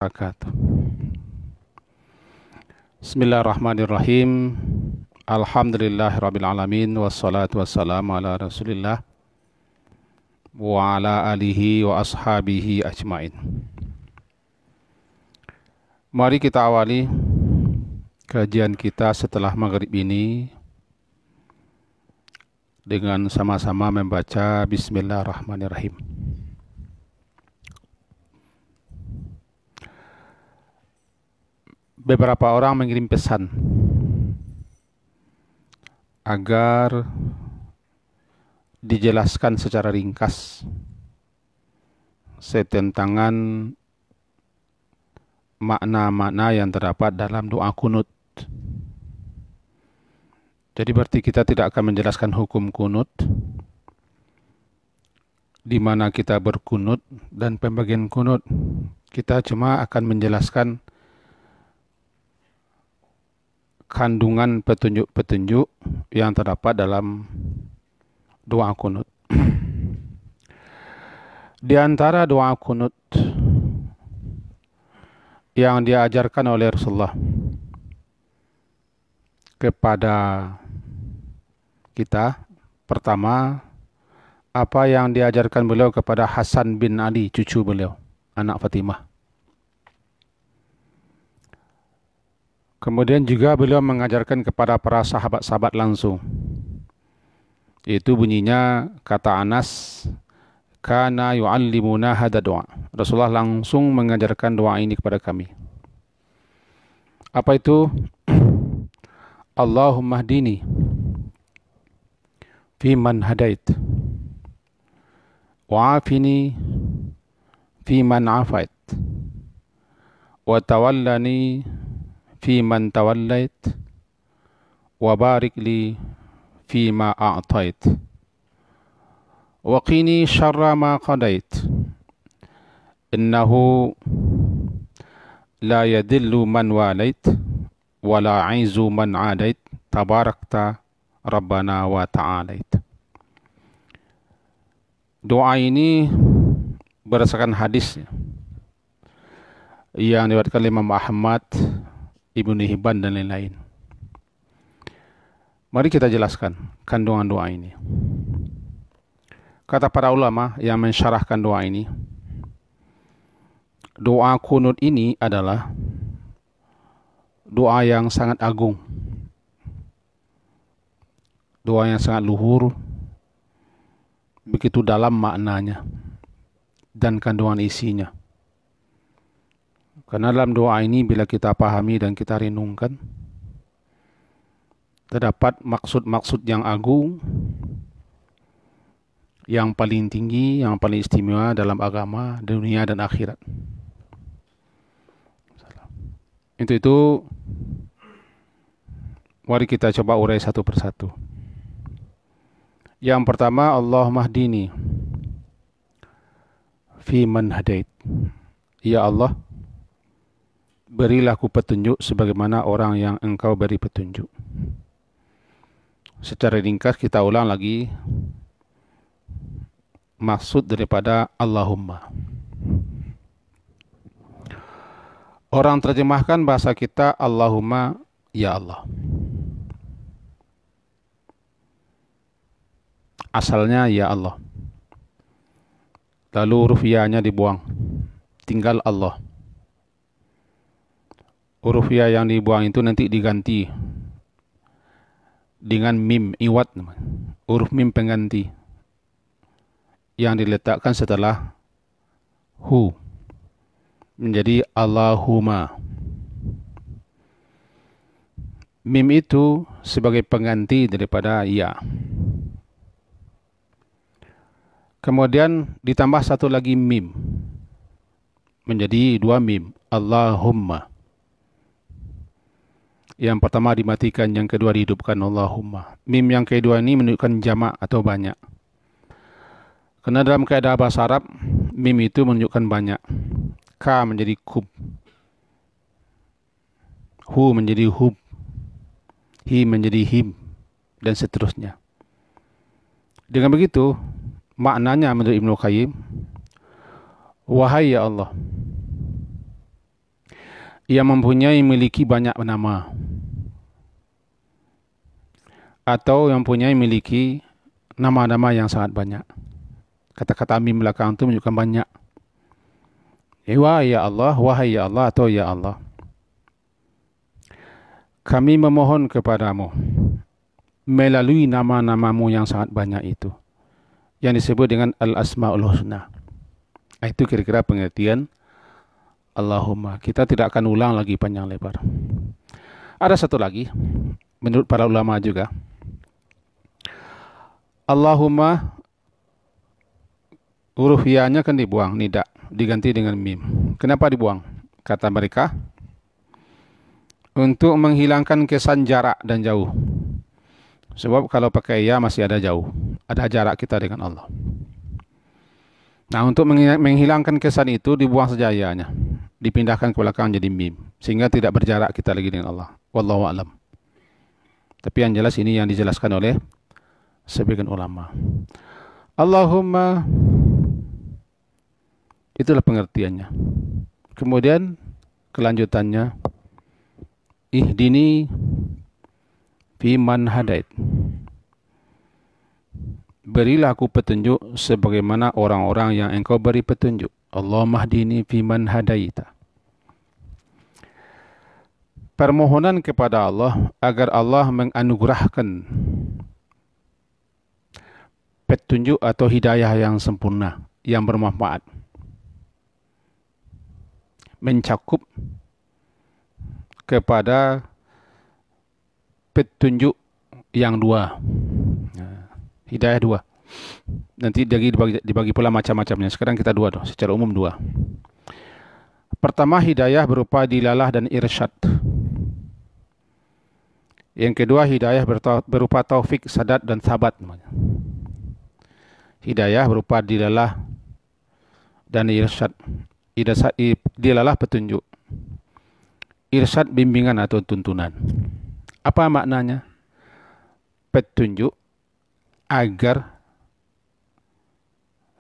Wabarakatuh. Bismillahirrahmanirrahim. Alhamdulillahirabbil alamin wassalatu wassalamu ala Rasulillah wa ala alihi wa ashabihi ajmain. Mari kita awali kajian kita setelah maghrib ini dengan sama-sama membaca Bismillahirrahmanirrahim. Beberapa orang mengirim pesan agar dijelaskan secara ringkas setentangan makna-makna yang terdapat dalam doa kunut. Jadi berarti kita tidak akan menjelaskan hukum kunut, di mana kita berkunut dan pembagian kunut. Kita cuma akan menjelaskan kandungan petunjuk-petunjuk yang terdapat dalam doa kunut. Di antara doa kunut yang diajarkan oleh Rasulullah kepada kita, pertama, apa yang diajarkan beliau kepada Hasan bin Ali, cucu beliau, anak Fatimah. Kemudian juga beliau mengajarkan kepada para sahabat-sahabat langsung. Itu bunyinya, kata Anas, kana yu'allimuna hadha doa. Rasulullah langsung mengajarkan doa ini kepada kami. Apa itu? Allahumma hdini fi man hadait wa'afini fi man afait wa tawallani fi man tawallait wa barik li fi ma a'tait wa qini syarra ma qadait innahu la yadillu man walait wa la aizu man adait tabarakta rabbana wa ta'alait. Doa ini berdasarkan hadis yang diriwayatkan oleh Imam Ahmad, Ibnu Hibban dan lain-lain. Mari kita jelaskan kandungan doa ini. Kata para ulama yang mensyarahkan doa ini, doa kunut ini adalah doa yang sangat agung, doa yang sangat luhur, begitu dalam maknanya dan kandungan isinya. Karena dalam doa ini bila kita pahami dan kita renungkan, terdapat maksud-maksud yang agung, yang paling tinggi, yang paling istimewa dalam agama, dunia dan akhirat. Itu mari kita coba urai satu persatu. Yang pertama, Allahumma hdini fi man hadait. Ya Allah, berilah ku petunjuk sebagaimana orang yang engkau beri petunjuk. Secara ringkas kita ulang lagi maksud daripada Allahumma. Orang terjemahkan bahasa kita Allahumma, ya Allah. Asalnya ya Allah. Lalu huruf ya-nya dibuang. Tinggal Allah. Huruf ya yang dibuang itu nanti diganti dengan mim, iwat. Huruf mim pengganti yang diletakkan setelah hu menjadi Allahumma. Mim itu sebagai pengganti daripada ya. Kemudian ditambah satu lagi mim menjadi dua mim, Allahumma. Yang pertama dimatikan, yang kedua dihidupkan, Allahumma. Mim yang kedua ini menunjukkan jamak atau banyak. Karena dalam kaidah bahasa Arab, mim itu menunjukkan banyak. Ka menjadi kub. Hu menjadi hub. Hi menjadi him. Dan seterusnya. Dengan begitu, maknanya menurut Ibnu Qayyim, wahai ya Allah, yang memiliki banyak nama, atau yang memiliki nama-nama yang sangat banyak. Kata-kata mim belakang itu menunjukkan banyak. Ya Allah, wahai ya Allah, atau ya Allah. Kami memohon kepadamu melalui nama-namamu yang sangat banyak itu, yang disebut dengan Al-Asma'ul Husna. Itu kira-kira pengertian Allahumma. Kita tidak akan ulang lagi panjang lebar. Ada satu lagi, menurut para ulama juga. Allahumma, huruf ya-nya kan dibuang, nida, diganti dengan mim. Kenapa dibuang? Kata mereka, untuk menghilangkan kesan jarak dan jauh. Sebab kalau pakai ya masih ada jauh, ada jarak kita dengan Allah. Nah, untuk menghilangkan kesan itu dibuang saja ya-nya, dipindahkan ke belakang jadi mim, sehingga tidak berjarak kita lagi dengan Allah. Wallahu a'lam. Tapi yang jelas ini yang dijelaskan oleh sebagian ulama. Allahumma, itulah pengertiannya. Kemudian kelanjutannya, ihdini fi man hadait. Berilah aku petunjuk sebagaimana orang-orang yang engkau beri petunjuk. Allahumma hdini fi man hadaita. Permohonan kepada Allah agar Allah menganugerahkan petunjuk atau hidayah yang sempurna, yang bermanfaat, mencakup kepada petunjuk yang dua, hidayah dua. Nanti dibagi pula macam-macamnya. Sekarang kita dua doh, secara umum dua. Pertama, hidayah berupa dilalah dan irsyad. Yang kedua, hidayah berupa taufik, sadat dan sabat. Hidayah berupa dilalah dan irsyad. Dilalah petunjuk, irsyad bimbingan atau tuntunan. Apa maknanya? Petunjuk agar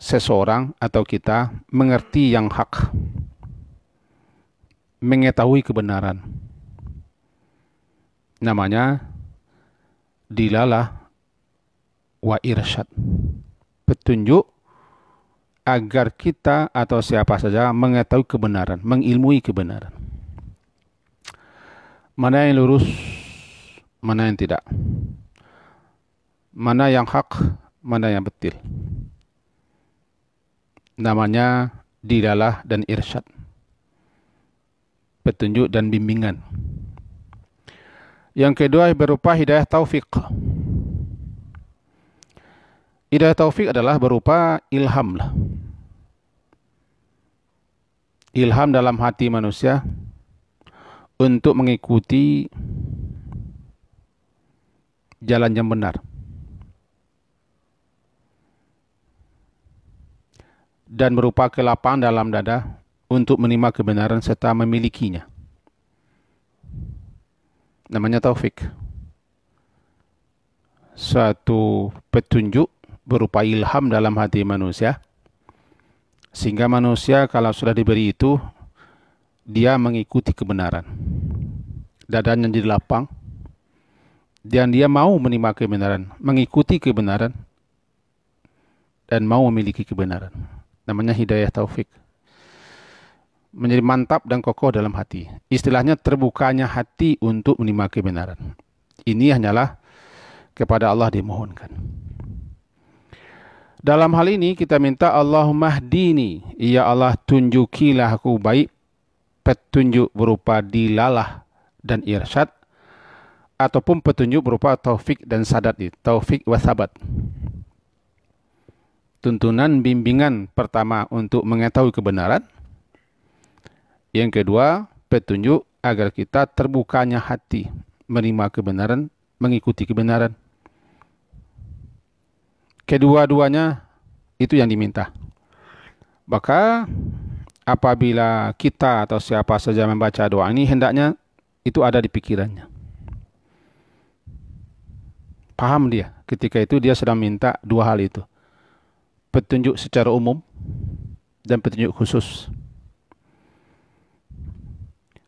seseorang atau kita mengerti yang hak, mengetahui kebenaran. Namanya dilalah wa irsyad. Petunjuk agar kita atau siapa saja mengetahui kebenaran, mengilmui kebenaran. Mana yang lurus, mana yang tidak. Mana yang hak, mana yang betul. Namanya dilalah dan irsyad. Petunjuk dan bimbingan. Yang kedua berupa hidayah taufik. Hidayah taufik adalah berupa ilham lah. Ilham dalam hati manusia untuk mengikuti jalan yang benar. Dan berupa kelapangan dalam dada untuk menerima kebenaran serta memilikinya. Namanya taufik. Suatu petunjuk berupa ilham dalam hati manusia, sehingga manusia kalau sudah diberi itu, dia mengikuti kebenaran. Dadanya jadi lapang, dan dia mau menerima kebenaran, mengikuti kebenaran, dan mau memiliki kebenaran. Namanya hidayah taufik. Menjadi mantap dan kokoh dalam hati. Istilahnya terbukanya hati untuk menerima kebenaran. Ini hanyalah kepada Allah dimohonkan. Dalam hal ini kita minta Allahumma hdini, ya Allah tunjukilah aku baik petunjuk berupa dilalah dan irsyad, ataupun petunjuk berupa taufik dan sadat, taufik wa sabat. Tuntunan bimbingan pertama untuk mengetahui kebenaran. Yang kedua, petunjuk agar kita terbukanya hati menerima kebenaran, mengikuti kebenaran. Kedua-duanya itu yang diminta. Maka apabila kita atau siapa saja membaca doa ini, hendaknya itu ada di pikirannya. Paham dia, ketika itu dia sedang minta dua hal itu. Petunjuk secara umum dan petunjuk khusus.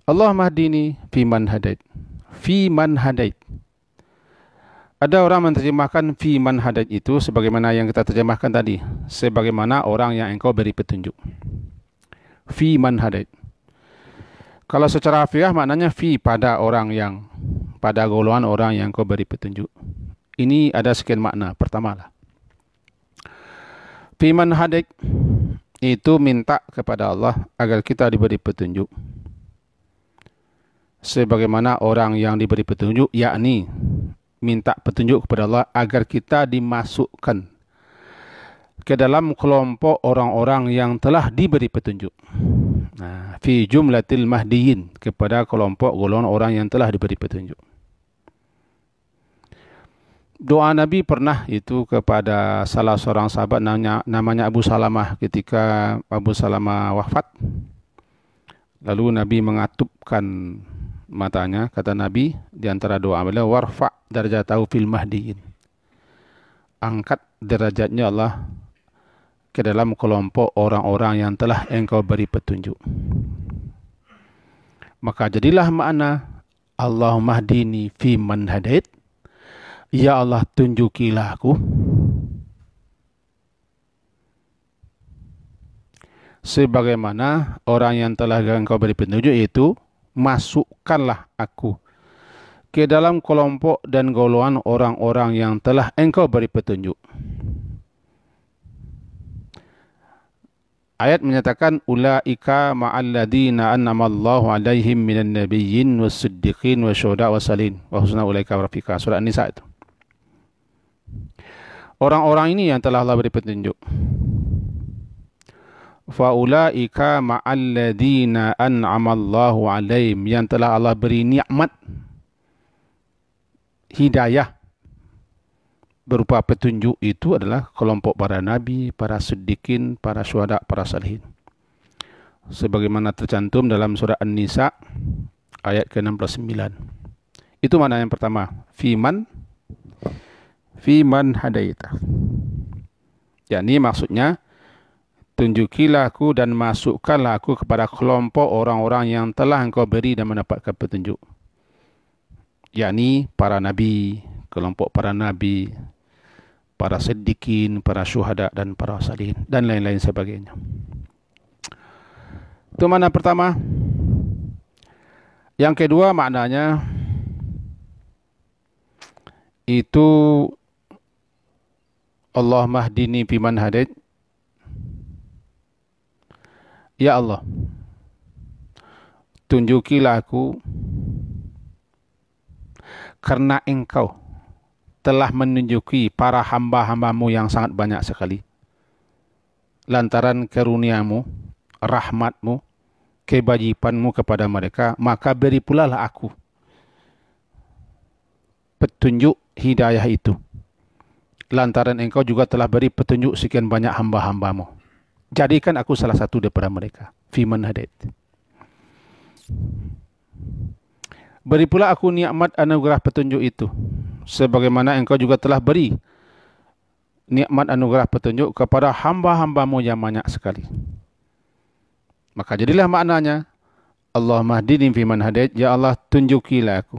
Allah mahdini fi man hadait. Fi man hadait. Ada orang menerjemahkan fi man hadait itu sebagaimana yang kita terjemahkan tadi, sebagaimana orang yang engkau beri petunjuk. Fi man hadait. Kalau secara harfiah maknanya fi pada orang yang, pada golongan orang yang engkau beri petunjuk. Ini ada sekian makna. Pertamalah, fi man hadait itu minta kepada Allah agar kita diberi petunjuk. Sebagaimana orang yang diberi petunjuk, yakni minta petunjuk kepada Allah agar kita dimasukkan ke dalam kelompok orang-orang yang telah diberi petunjuk. Nah, fi jumlatil mahdiyin, kepada kelompok golongan orang yang telah diberi petunjuk. Doa Nabi pernah itu kepada salah seorang sahabat namanya Abu Salamah, ketika Abu Salamah wafat. Lalu Nabi mengatupkan matanya, kata Nabi di antara doa beliau, warfa darajatahu fil mahdiin. Angkat derajatnya Allah ke dalam kelompok orang-orang yang telah engkau beri petunjuk. Maka jadilah makna Allahumma hdini fi man hadait. Ya Allah, tunjukilah aku sebagaimana orang yang telah engkau beri petunjuk, itu masukkanlah aku ke dalam kelompok dan golongan orang-orang yang telah engkau beri petunjuk. Ayat menyatakan ulaika ma'alladina an'amallahu alaihim minan nabiyyin was-siddiqin wasyuhada wasalin wa husna ulaika rafiqa. Surah An-Nisa itu. Orang-orang ini yang telah Allah beri petunjuk. Faulaika ma'alladina an'amallahu alaihim, yang telah Allah beri nikmat hidayah berupa petunjuk, itu adalah kelompok para nabi, para siddiqin, para syuhada, para salihin. Sebagaimana tercantum dalam surah An-Nisa ayat ke-69. Itu makna yang pertama, fiman hadaita. Yakni maksudnya, tunjukilah aku dan masukkanlah aku kepada kelompok orang-orang yang telah engkau beri dan mendapatkan petunjuk. Yakni para nabi, kelompok para nabi, para siddiqin, para syuhada dan para salihin dan lain-lain sebagainya. Itu makna pertama. Yang kedua maknanya itu Allah mahdini fiman hadait. Ya Allah, tunjukilah aku karena engkau telah menunjuki para hamba-hambamu yang sangat banyak sekali. Lantaran karuniamu, rahmatmu, kebajikanmu kepada mereka, maka beri pula lah aku petunjuk hidayah itu. Lantaran engkau juga telah beri petunjuk sekian banyak hamba-hambamu. Jadikan aku salah satu daripada mereka. Fiman hadait. Beri pula aku nikmat anugerah petunjuk itu, sebagaimana engkau juga telah beri nikmat anugerah petunjuk kepada hamba-hambamu yang banyak sekali. Maka jadilah maknanya, Allahumma hdini fiman hadait. Ya Allah, tunjukilah aku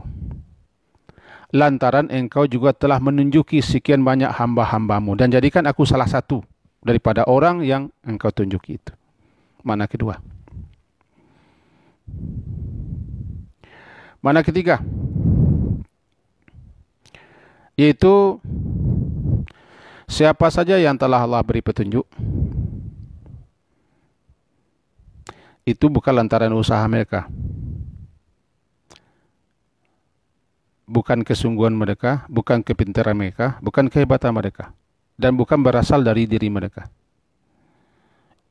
lantaran engkau juga telah menunjuki sekian banyak hamba-hambamu, dan jadikan aku salah satu daripada orang yang engkau tunjuki itu. Makna kedua. Makna ketiga, yaitu siapa saja yang telah Allah beri petunjuk, itu bukan lantaran usaha mereka, bukan kesungguhan mereka, bukan kepintaran mereka, bukan kehebatan mereka, dan bukan berasal dari diri mereka.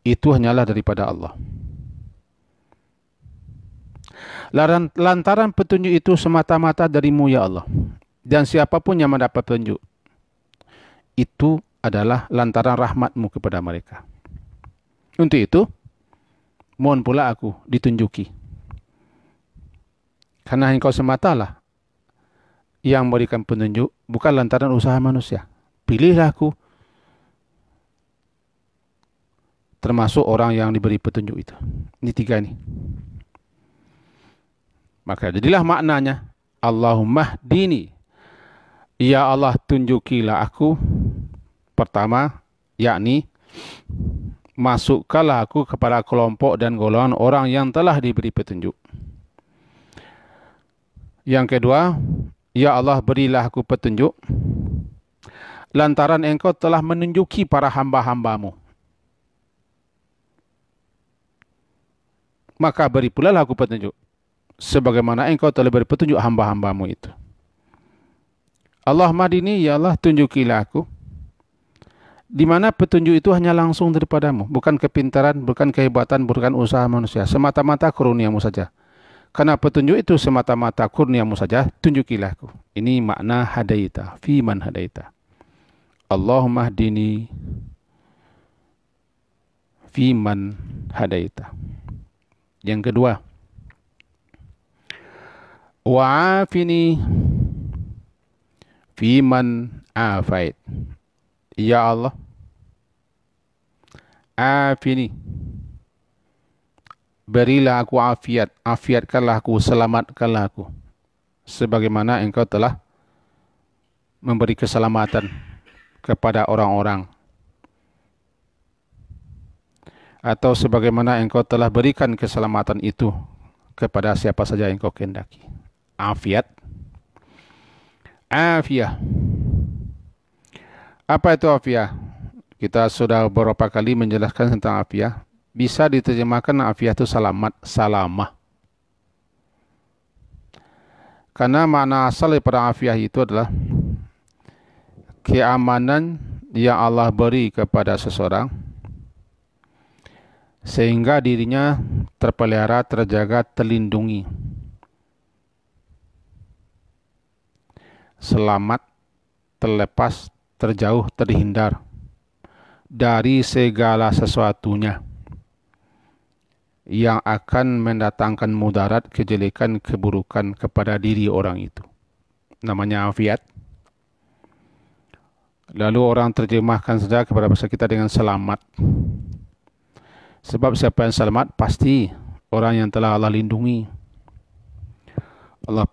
Itu hanyalah daripada Allah. Lantaran petunjuk itu semata-mata darimu ya Allah. Dan siapapun yang mendapat petunjuk, itu adalah lantaran rahmatmu kepada mereka. Untuk itu, mohon pula aku ditunjuki. Karena engkau sematalah yang memberikan petunjuk, bukan lantaran usaha manusia. Pilihlah aku termasuk orang yang diberi petunjuk itu. Ini tiga ini. Maka jadilah maknanya, Allahumma hdini. Ya Allah, tunjukilah aku. Pertama, yakni masukkanlah aku kepada kelompok dan golongan orang yang telah diberi petunjuk. Yang kedua, ya Allah, berilah aku petunjuk lantaran engkau telah menunjuki para hamba-hambamu. Maka beri pula aku petunjuk sebagaimana engkau telah beri petunjuk hamba-hambamu itu. Allahumma hdini, ya Allah, tunjukilah aku. Di mana petunjuk itu hanya langsung daripadamu, bukan kepintaran, bukan kehebatan, bukan usaha manusia, semata-mata kurniamu saja. Karena petunjuk itu semata-mata kurniamu saja, tunjukilah aku. Ini makna hadaita, fi man hadaita. Allahumma hdini fi man hadaita. Yang kedua, wa'afini fi man afait. Ya Allah, afini, berilah aku afiat, afiatkanlah aku, selamatkanlah aku, sebagaimana engkau telah memberi keselamatan kepada orang-orang, atau sebagaimana engkau telah berikan keselamatan itu kepada siapa saja engkau kehendaki. Afiat, afiah. Apa itu afiah? Kita sudah beberapa kali menjelaskan tentang afiah. Bisa diterjemahkan afiah itu selamat, salamah. Karena makna asal daripada afiah itu adalah keamanan yang Allah beri kepada seseorang sehingga dirinya terpelihara, terjaga, terlindungi, selamat, terlepas, terjauh, terhindar dari segala sesuatunya yang akan mendatangkan mudarat, kejelekan, keburukan kepada diri orang itu. Namanya afiat. Lalu orang terjemahkan saja kepada bahasa kita dengan selamat. Sebab siapa yang selamat pasti orang yang telah Allah lindungi. Allah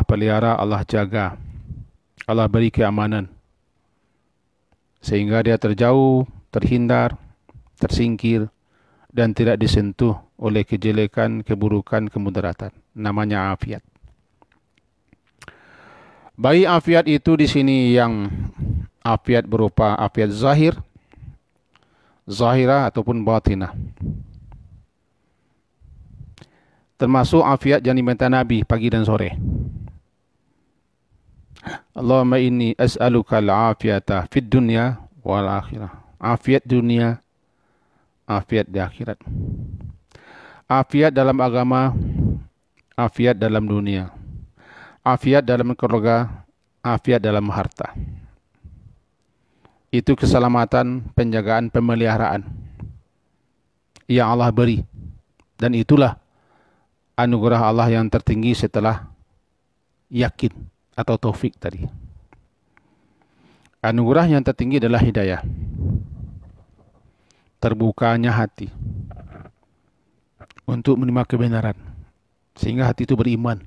pelihara, Allah jaga. Allah beri keamanan. Sehingga dia terjauh, terhindar, tersingkir, dan tidak disentuh oleh kejelekan, keburukan, kemudaratan. Namanya afiat. Baik afiat itu di sini yang afiat berupa afiat zahirah ataupun batinah. Termasuk afiat yang diminta Nabi pagi dan sore. Allahumma inni as'aluka al-afiyata fid dunya wal akhirah. Afiat dunia, afiat di akhirat. Afiat dalam agama, afiat dalam dunia. Afiat dalam keluarga, afiat dalam harta. Itu keselamatan, penjagaan, pemeliharaan yang Allah beri. Dan itulah anugerah Allah yang tertinggi setelah yakin atau taufik tadi. Anugerah yang tertinggi adalah hidayah. Terbukanya hati untuk menerima kebenaran. Sehingga hati itu beriman.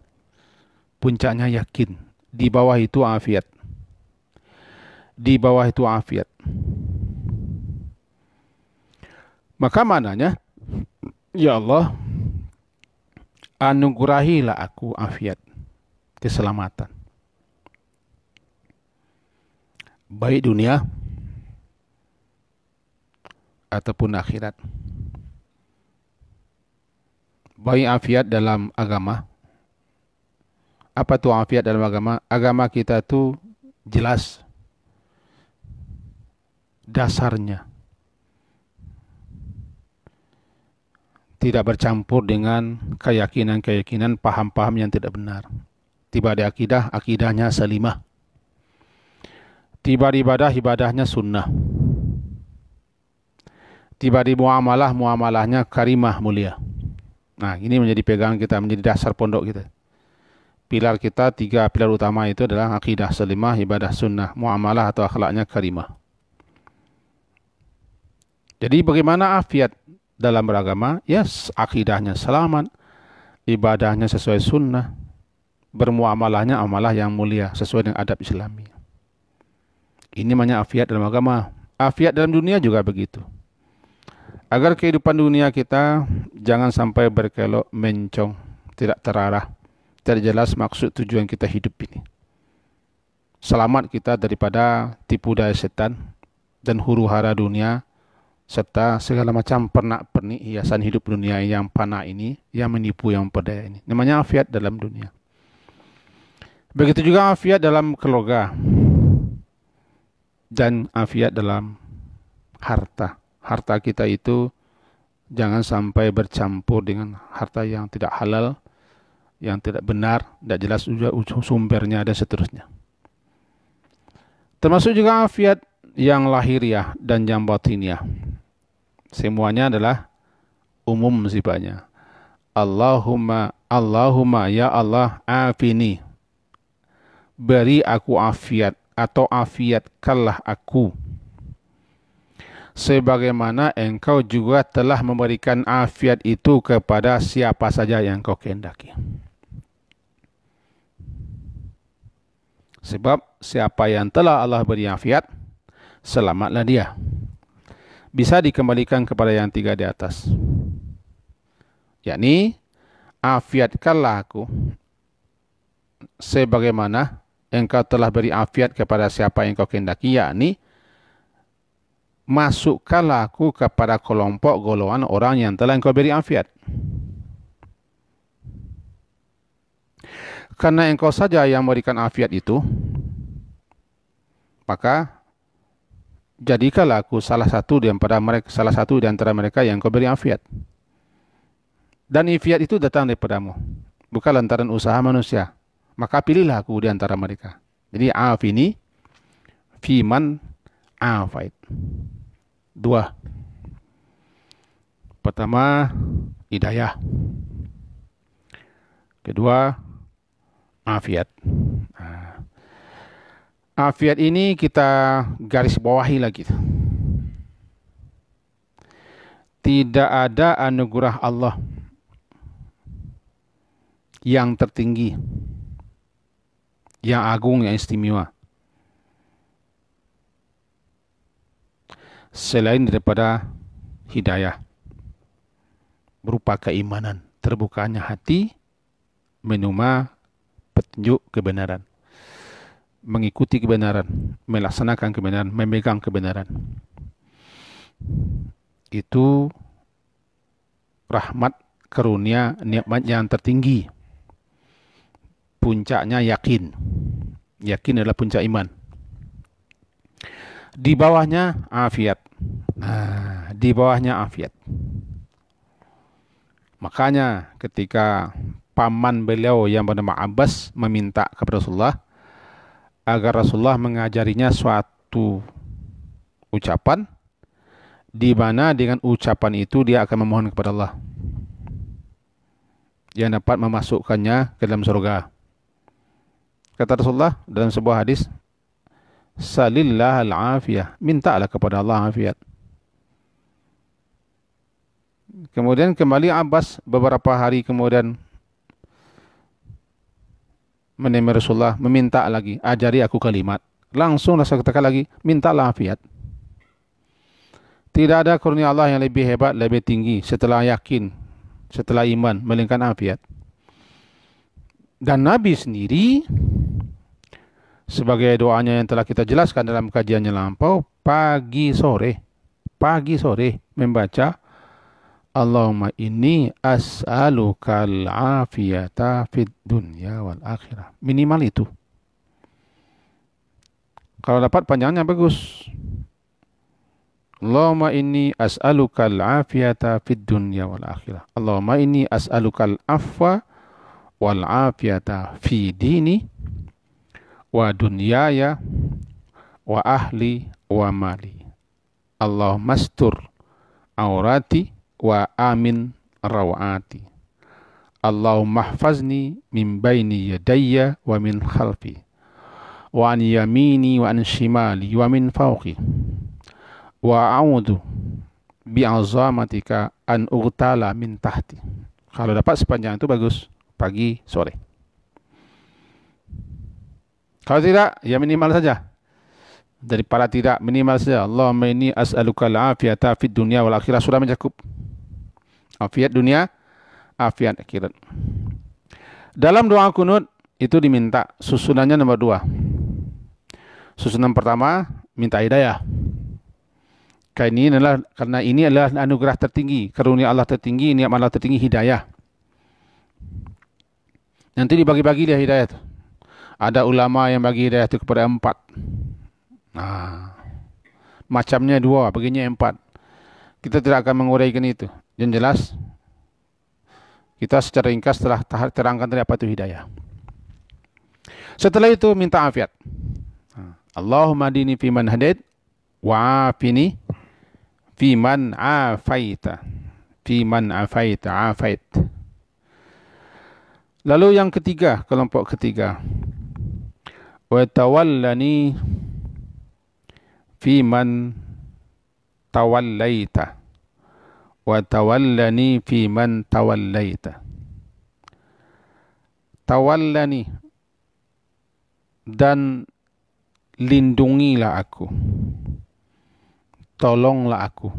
Puncaknya yakin. Di bawah itu afiat. Di bawah itu afiat. Maka mananya, ya Allah, anugerahilah aku afiat, keselamatan. Baik dunia ataupun akhirat. Baik afiat dalam agama. Apa itu afiat dalam agama? Agama kita itu jelas dasarnya. Tidak bercampur dengan keyakinan-keyakinan, paham-paham yang tidak benar. Tiba di akidah, akidahnya salimah. Tiba di ibadah, ibadahnya sunnah. Tiba di muamalah, muamalahnya karimah, mulia. Nah, ini menjadi pegangan kita, menjadi dasar pondok kita. Pilar kita, 3 pilar utama itu adalah akidah salimah, ibadah sunnah, muamalah atau akhlaknya karimah. Jadi bagaimana afiat dalam beragama? Akidahnya selamat, ibadahnya sesuai sunnah, bermuamalahnya amalah yang mulia sesuai dengan adab Islami. Ini namanya afiat dalam agama. Afiat dalam dunia juga begitu. Agar kehidupan dunia kita jangan sampai berkelok mencong, tidak terarah, tidak jelas maksud tujuan kita hidup ini. Selamat kita daripada tipu daya setan dan huru-hara dunia, serta segala macam pernak-pernik hiasan hidup dunia yang fana ini, yang menipu, yang memperdaya ini. Namanya afiat dalam dunia. Begitu juga afiat dalam keluarga dan afiat dalam harta. Harta kita itu jangan sampai bercampur dengan harta yang tidak halal, yang tidak benar, tidak jelas juga sumbernya dan seterusnya. Termasuk juga afiat yang lahiriah dan yang batiniah. Semuanya adalah umum sifatnya. Allahumma ya Allah afini. Beri aku afiat atau afiatkanlah aku. Sebagaimana engkau juga telah memberikan afiat itu kepada siapa saja yang kau kehendaki. Sebab siapa yang telah Allah beri afiat, selamatlah dia. Bisa dikembalikan kepada yang tiga di atas. Yakni, afiatkanlah aku sebagaimana engkau telah beri afiat kepada siapa yang kau kehendaki, yakni masukkanlah aku kepada kelompok golongan orang yang telah engkau beri afiat. Karena engkau saja yang memberikan afiat itu, maka jadikanlah aku salah satu di antara mereka yang engkau beri afiat. Dan afiat itu datang daripadamu, bukan lantaran usaha manusia. Maka pilihlah aku di antara mereka. Jadi afini fiman afait. Dua. Pertama, hidayah. Kedua, afiat. Afiat ini kita garis bawahi lagi. Tidak ada anugerah Allah yang tertinggi, yang agung, yang istimewa selain daripada hidayah, berupa keimanan, terbukanya hati, menerima petunjuk kebenaran, mengikuti kebenaran, melaksanakan kebenaran, memegang kebenaran. Itu rahmat, karunia, nikmat yang tertinggi. Puncaknya yakin. Yakin adalah puncak iman. Di bawahnya afiat. Nah, di bawahnya afiat. Makanya ketika paman beliau yang bernama Abbas meminta kepada Rasulullah agar Rasulullah mengajarinya suatu ucapan, di mana dengan ucapan itu dia akan memohon kepada Allah yang dapat memasukkannya ke dalam surga. Kata Rasulullah dalam sebuah hadis, salillah al-afiyah, mintalah kepada Allah afiat. Kemudian kembali Abbas beberapa hari kemudian menemui Rasulullah, meminta lagi, ajari aku kalimat. Langsung Rasul katakan lagi, mintalah afiat. Tidak ada karunia Allah yang lebih hebat, lebih tinggi setelah yakin, setelah iman, melainkan afiat. Dan Nabi sendiri, sebagai doanya yang telah kita jelaskan dalam kajian yang lampau, pagi sore membaca Allahumma inni as'aluka al-afiyata fid dunya wal akhirah. Minimal itu. Kalau dapat panjangnya bagus. Allahumma inni as'aluka al-afiyata fid dunya wal akhirah. Allahumma inni as'aluka al-afwa wal afiyata fi dini wa dunyaya wa ahli wa mali. Allahumma astur aurati wa amin rawati. Allahumma hfazni min baini yadayya wa min khalfi wa an yamini wa an shimali wa min fawqi wa a'udhu bi'azamatika an ughtala min tahti. Kalau dapat sepanjang itu bagus, pagi, sore. Kalau tidak, ya minimal saja. Daripada tidak, minimal saja. Allahumma inni as'aluka al-afiyata fid dunya wal akhirah, sudah mencakup. Afiat dunia, afiat akhirat. Dalam doa kunut itu diminta susunannya nomor 2. Susunan pertama minta hidayah. Karena ini adalah anugerah tertinggi, karunia Allah tertinggi, nikmat Allah tertinggi, hidayah. Nanti dibagi-bagi dia hidayah itu. Ada ulama yang bagi hidayah itu kepada 4. Nah, macamnya 2, baginya 4. Kita tidak akan menguraikan itu. Yang jelas, kita secara ringkas telah terangkan tadi apa itu hidayah. Setelah itu minta afiat. Allahumma adini fiman hadait wa afini fiman afaita. Fiman afaita, afait. Lalu yang ketiga, kelompok ketiga. Wa tawallani fiman tawallaita. Wa tawallani fiman tawallaita. Tawallani, dan lindungilah aku. Tolonglah aku.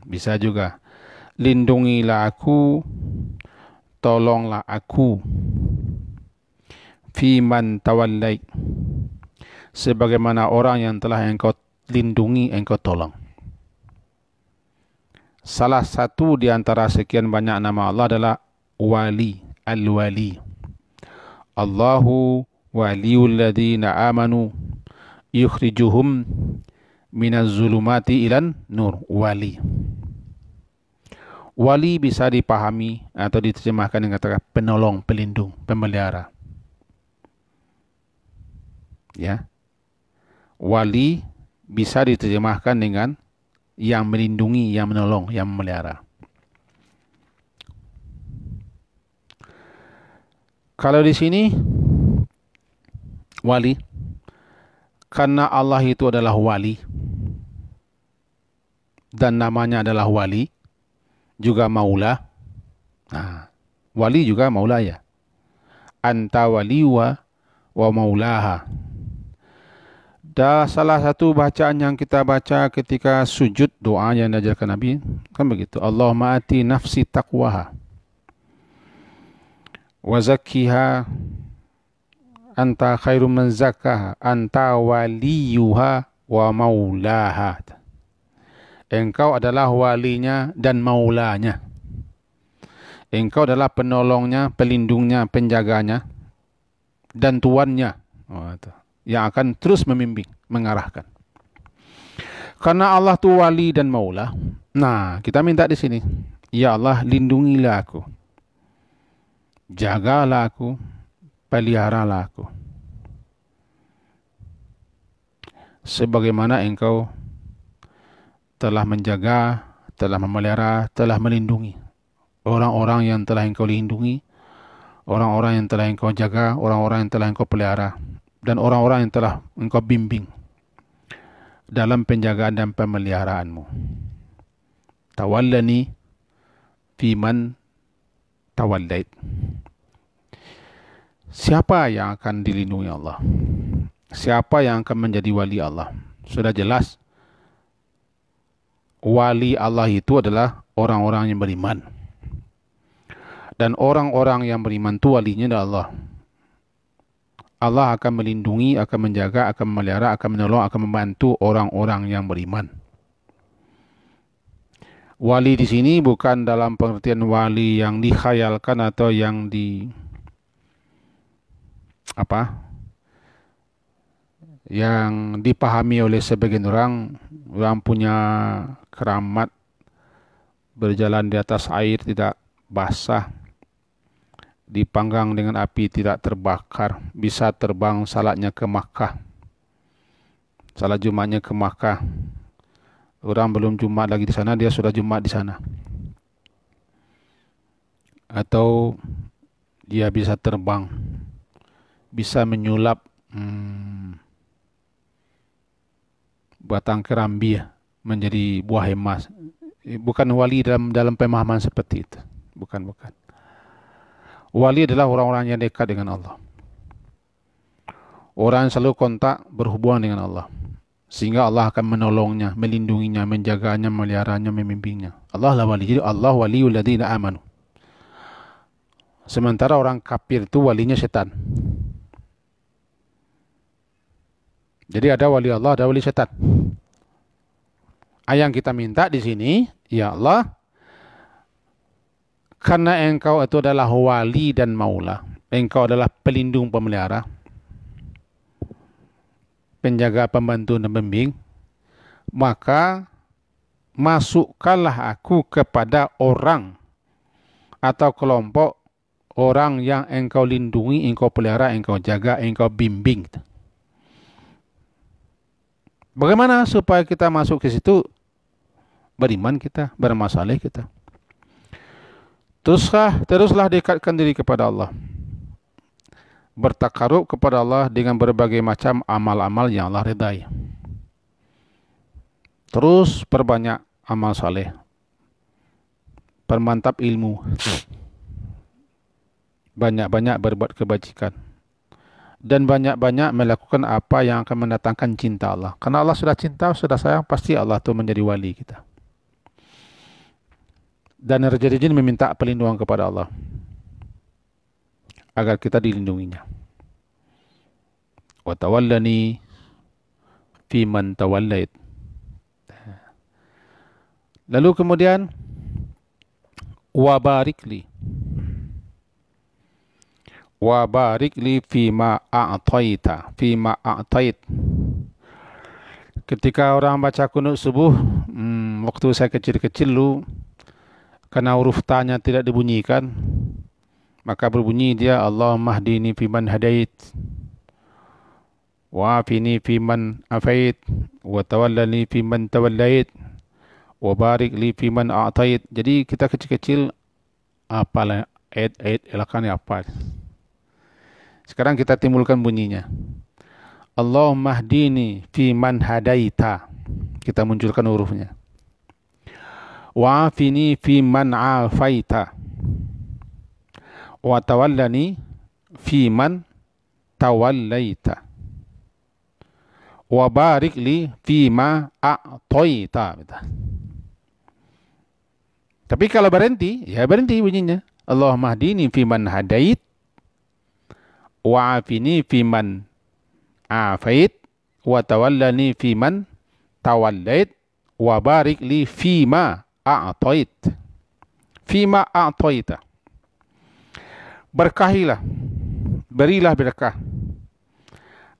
Bisa juga. Lindungilah aku, tolonglah aku. Fiman tawallait. Sebagaimana orang yang telah engkau lindungi, engkau tolong. Salah satu di antara sekian banyak nama Allah adalah Wali, Al-Wali. Allahu waliyul ladzina amanu yukhrijuhum minaz zulumati ilan nur. Wali. Wali bisa dipahami atau diterjemahkan dengan kata penolong, pelindung, pemelihara. Ya. Wali bisa diterjemahkan dengan yang melindungi, yang menolong, yang memelihara. Kalau di sini wali, karena Allah itu adalah wali dan namanya adalah wali, juga maula. Nah, wali juga maula ya. Anta wali wa maulaha. Dan salah satu bacaan yang kita baca ketika sujud, doa yang diajarkan Nabi kan begitu. Allahumma ati nafsi taqwaha wa zakkiha anta khairum man zakkaha anta waliyuha wa maulaha. Engkau adalah walinya dan maulanya. Engkau adalah penolongnya, pelindungnya, penjaganya dan tuannya. Yang akan terus membimbing, mengarahkan. Karena Allah tu wali dan maula. Nah, kita minta di sini, ya Allah, lindungilah aku. Jagalah aku, peliharalah aku. Sebagaimana engkau telah menjaga, telah memelihara, telah melindungi orang-orang yang telah engkau lindungi, orang-orang yang telah engkau jaga, orang-orang yang telah engkau pelihara, dan orang-orang yang telah engkau bimbing dalam penjagaan dan pemeliharaanmu. Tawallani fiman tawallait. Siapa yang akan dilindungi Allah? Siapa yang akan menjadi wali Allah? Sudah jelas, wali Allah itu adalah orang-orang yang beriman. Dan orang-orang yang beriman itu walinya adalah Allah. Allah akan melindungi, akan menjaga, akan memelihara, akan menolong, akan membantu orang-orang yang beriman. Wali di sini bukan dalam pengertian wali yang dikhayalkan atau yang yang dipahami oleh sebagian orang. Orang punya keramat berjalan di atas air tidak basah, dipanggang dengan api tidak terbakar, bisa terbang salatnya ke Makkah, salat Jumatnya ke Makkah. Orang belum Jumat lagi di sana, dia sudah Jumat di sana. Atau dia bisa terbang, bisa menyulap batang kerambi menjadi buah emas. Bukan wali dalam pemahaman seperti itu. Bukan, bukan. Wali adalah orang-orang yang dekat dengan Allah. Orang yang selalu kontak berhubungan dengan Allah. Sehingga Allah akan menolongnya, melindunginya, menjaganya, meliharanya, membimbingnya. Allah lah wali. Jadi Allah waliyul ladzina amanu. Sementara orang kafir itu walinya setan. Jadi ada wali Allah, ada wali setan. Yang kita minta di sini, ya Allah, karena engkau itu adalah wali dan maula, engkau adalah pelindung pemelihara, penjaga, pembantu dan pembimbing, maka masukkanlah aku kepada orang atau kelompok orang yang engkau lindungi, engkau pelihara, engkau jaga, engkau bimbing. Bagaimana supaya kita masuk ke situ? Beriman kita, bermasalah kita. Teruslah dekatkan diri kepada Allah. Bertakarub kepada Allah dengan berbagai macam amal-amal yang Allah ridai. Terus perbanyak amal saleh. Permantap ilmu. Banyak-banyak berbuat kebajikan. Dan banyak-banyak melakukan apa yang akan mendatangkan cinta Allah. Karena Allah sudah cinta, sudah sayang, pasti Allah itu menjadi wali kita. Dan rajin meminta perlindungan kepada Allah agar kita dilindunginya. Wa tawallani fi man tawallait. Lalu kemudian wa barik li fima a'tait. Ketika orang baca kunut subuh, waktu saya kecil-kecil dulu, karena huruf ta-nya tidak dibunyikan, maka berbunyi dia Allahumma hdini fiman hadait, wa afini fiman afait, wa tawallani fiman tawallait, wa barik li fiman a'tait. Jadi kita kecil-kecil apalah ayat-ayat elakannya apa. Sekarang kita timbulkan bunyinya. Allahumma hdini fiman hadaita. Kita munculkan hurufnya. Wa afini fiman afaita. Wa tawallani fiman tawallaita. Wa barik li fima a'taita. Tapi kalau berhenti, ya berhenti bunyinya. Allahumma hdini fiman hadait, wa afini fiman afait, wa tawallani fiman tawallait, wa barik li fima a'tait. Fima a'taita. Berkahilah, berilah berkah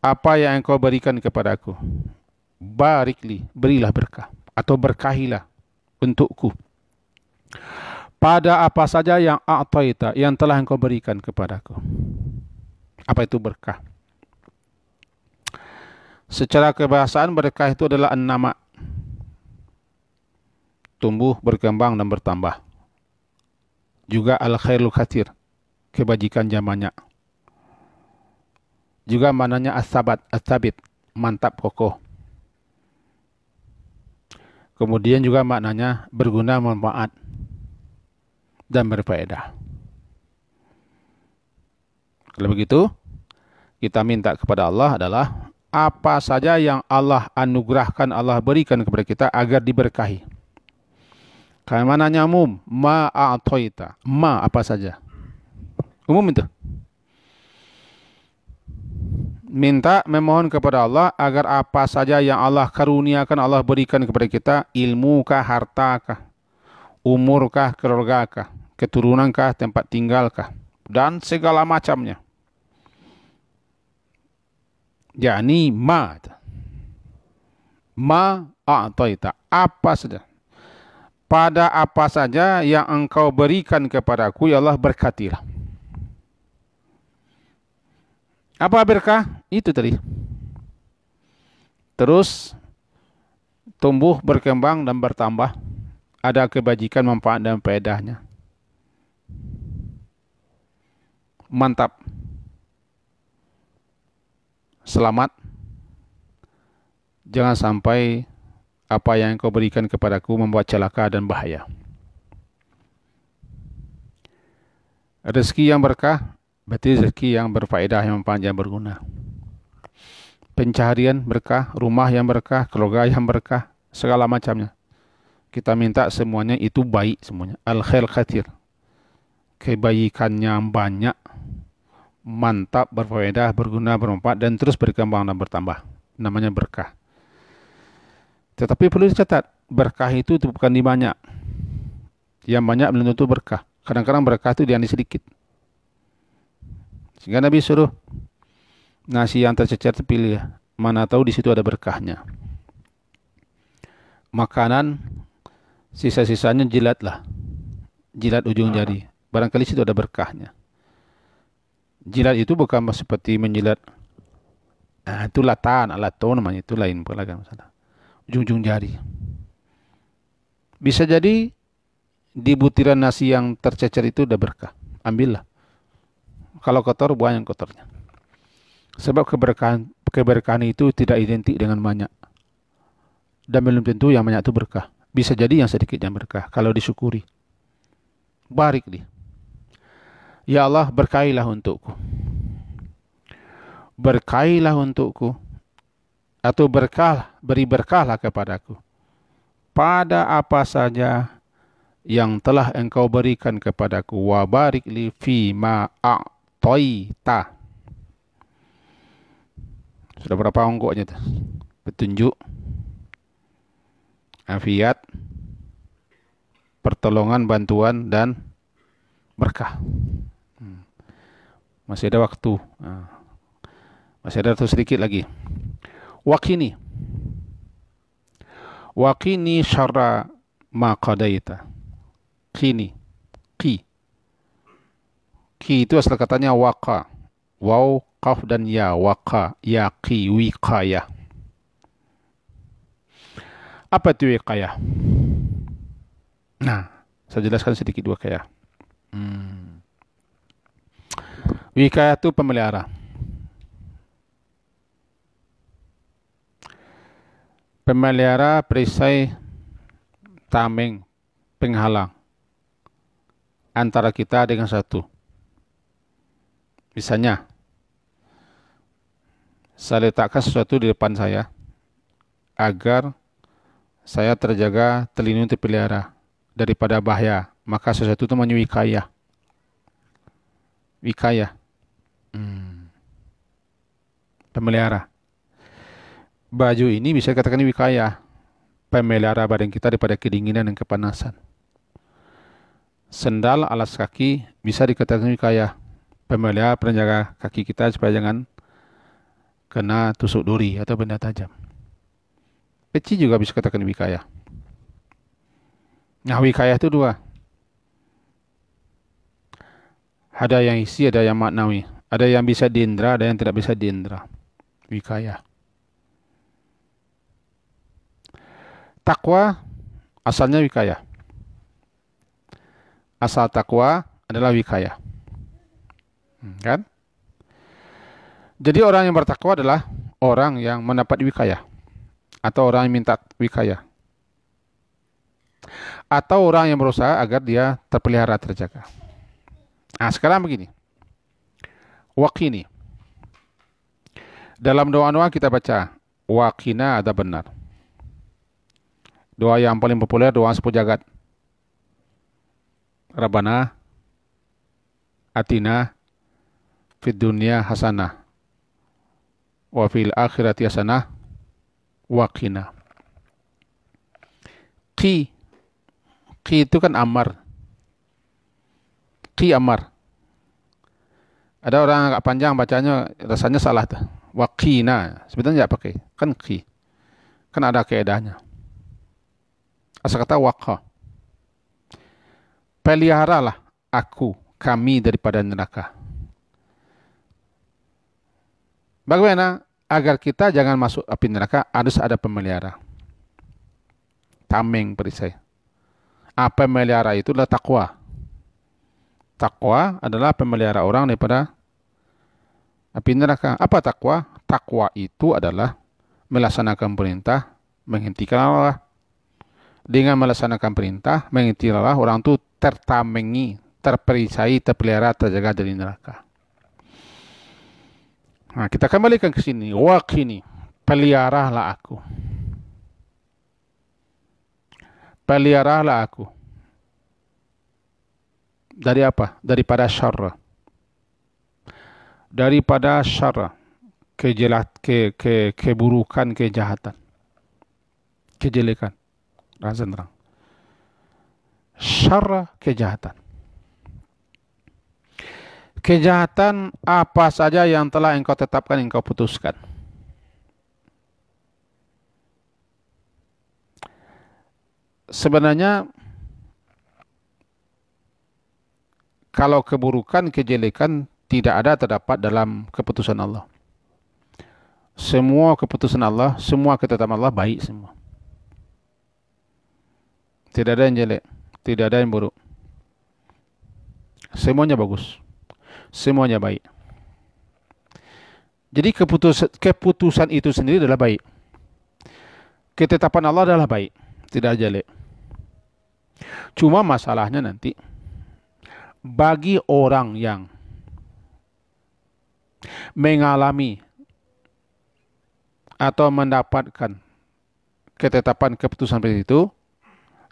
apa yang engkau berikan kepadaku. Barikli, berilah berkah atau berkahilah untukku pada apa saja yang a'taita, yang telah engkau berikan kepadaku. Apa itu berkah? Secara kebahasaan berkah itu adalah an-nama, tumbuh, berkembang dan bertambah. Juga al-khairul katsir, kebajikan yang banyak. Juga maknanya as-sabit, mantap, kokoh. Kemudian juga maknanya berguna, manfaat dan berfaedah. Kalau begitu, kita minta kepada Allah adalah apa saja yang Allah anugerahkan, Allah berikan kepada kita agar diberkahi. Kayak mananya umum, ma a'taita, ma apa saja. Umum itu. Minta, memohon kepada Allah agar apa saja yang Allah karuniakan, Allah berikan kepada kita, ilmu kah, harta kah, umur kah, keluarga kah, keturunan kah, tempat tinggal kah, dan segala macamnya. Yani ma a'taita, apa saja. Pada apa saja yang engkau berikan kepadaku, ya Allah, berkatilah. Apa berkah? Itu tadi. Terus tumbuh, berkembang dan bertambah. Ada kebajikan, manfaat dan faedahnya. Mantap. Selamat. Jangan sampai apa yang kau berikan kepadaku membuat celaka dan bahaya. Rezeki yang berkah berarti rezeki yang berfaedah, yang panjang berguna. Pencaharian berkah, rumah yang berkah, keluarga yang berkah, segala macamnya. Kita minta semuanya itu baik semuanya. Al-khair khatir. Kebaikannya banyak, mantap, berfaedah, berguna, bermanfaat, dan terus berkembang dan bertambah. Namanya berkah. Tetapi perlu dicatat, berkah itu bukan di banyak. Yang banyak belum tentu berkah. Kadang-kadang berkah itu yang sedikit. Sehingga Nabi suruh nasi yang tercecer terpilih. Mana tahu di situ ada berkahnya. Makanan sisa-sisanya jilatlah. Jilat ujung jari. Barangkali situ ada berkahnya. Jilat itu bukan seperti menjilat. Itu latan, alaton namanya. Itu lain pula kan masalah. Ujung-ujung jari. Bisa jadi di butiran nasi yang tercecer itu udah berkah. Ambillah. Kalau kotor, buang yang kotornya. Sebab keberkahan itu tidak identik dengan banyak. Dan belum tentu yang banyak itu berkah. Bisa jadi yang sedikit yang berkah. Kalau disyukuri. Barik dia. Ya Allah, berkailah untukku. Berkailah untukku. Atau beri berkahlah kepadaku. Pada apa saja yang telah engkau berikan kepadaku. Wa barik li fi ma a'taita. Sudah berapa ongkoknya tuh? Petunjuk, afiat, pertolongan, bantuan, dan berkah. Masih ada waktu. Masih ada waktu sedikit lagi. Waqini syarra ma qadaita. Qini. Qi itu asal katanya waqa. Waw, qaf dan ya. Waqa, yaqi, wiqayah. Apa itu wiqayah? Nah, saya jelaskan sedikit wiqayah. Wiqayah itu pemelihara. Pemelihara perisai, tameng, penghalang antara kita dengan satu. Misalnya, saya letakkan sesuatu di depan saya agar saya terjaga, terlindungi, terpelihara daripada bahaya. Maka sesuatu itu namanya wikayah. Wikayah. Pemelihara. Baju ini bisa dikatakan wikayah. Pemelihara badan kita daripada kedinginan dan kepanasan. Sendal, alas kaki bisa dikatakan wikayah. Pemelihara penjaga kaki kita supaya jangan kena tusuk duri atau benda tajam. Peci juga bisa dikatakan wikayah. Nah, wikayah itu dua. Ada yang isi, ada yang maknawi. Ada yang bisa diindra, ada yang tidak bisa diindra. Wikayah. Takwa asalnya wikayah. Asal takwa adalah wikayah. Kan? Jadi orang yang bertakwa adalah orang yang mendapat wikayah. Atau orang yang minta wikayah. Atau orang yang berusaha agar dia terpelihara, terjaga. Nah, sekarang begini. Waqini. Dalam doa-doa kita baca waqina ada benar. Doa yang paling populer doa sepuluh jagat. Rabbana atina fid dunya hasanah wa fil akhirati hasanah wa qina. Qi itu kan amar. Qi amar. Ada orang agak panjang bacanya rasanya salah tuh. Wa qina. Sebenarnya enggak pakai. Kan qi. Kan ada kaedahnya. Asal kata waqa. Peliharalah kami daripada neraka. Bagaimana? Agar kita jangan masuk api neraka, harus ada pemelihara. Tameng perisai. Apa pemelihara itu adalah takwa. Takwa adalah pemelihara orang daripada api neraka. Apa takwa? Takwa itu adalah melaksanakan perintah, menghentikan Allah. Dengan melaksanakan perintah, menghentikan Allah, orang itu tertamengi, terperisai, terpelihara, terjaga dari neraka. Nah, kita kembalikan ke sini. Waqini, peliharalah aku. Peliharalah aku. Dari apa? Daripada syarra. Daripada syarra. Keburukan, kejahatan. Kejelekan. Rasa terang. Syarra, kejahatan. Kejahatan apa saja yang telah engkau tetapkan, engkau putuskan. Sebenarnya kalau keburukan, kejelekan tidak ada terdapat dalam keputusan Allah. Semua keputusan Allah, semua ketetapan Allah baik semua. Tidak ada yang jelek, tidak ada yang buruk. Semuanya bagus. Semuanya baik. Jadi keputusan itu sendiri adalah baik. Ketetapan Allah adalah baik, tidak jelek. Cuma masalahnya nanti bagi orang yang mengalami atau mendapatkan ketetapan keputusan seperti itu,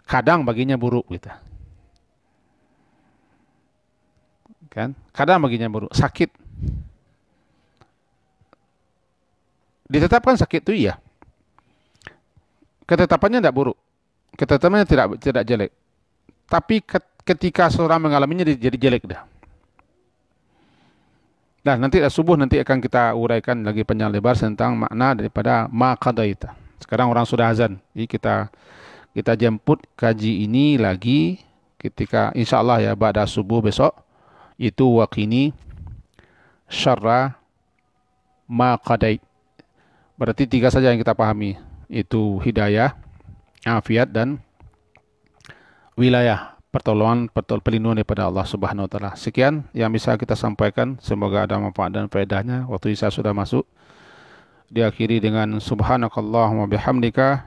kadang baginya buruk gitu. Kan? Kadang baginya buruk, sakit. Ditetapkan sakit itu iya. Ketetapannya tidak buruk. Ketetapannya tidak jelek. Tapi ketika seorang mengalaminya jadi jelek dah. Nah, nanti subuh nanti akan kita uraikan lagi panjang lebar tentang makna daripada ma qadaita. Sekarang orang sudah azan. Jadi kita jemput kaji ini lagi ketika insyaallah ya pada subuh besok. Itu waqini syarra ma qadait. Berarti 3 saja yang kita pahami. Itu hidayah, afiat, dan wilayah, perlindungan daripada Allah Subhanahu wa taala. Sekian yang bisa kita sampaikan, semoga ada manfaat dan faedahnya. Waktu Isya sudah masuk. Diakhiri dengan subhanakallahumma bihamdika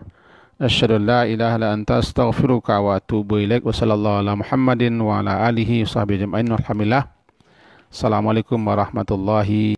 asyhadu an la ilaha illa anta astaghfiruka wa atubu ilaik. Wa sallallahu ala Muhammadin wa ala alihi washabbihi ajmain. Alhamdulillah. Assalamualaikum warahmatullahi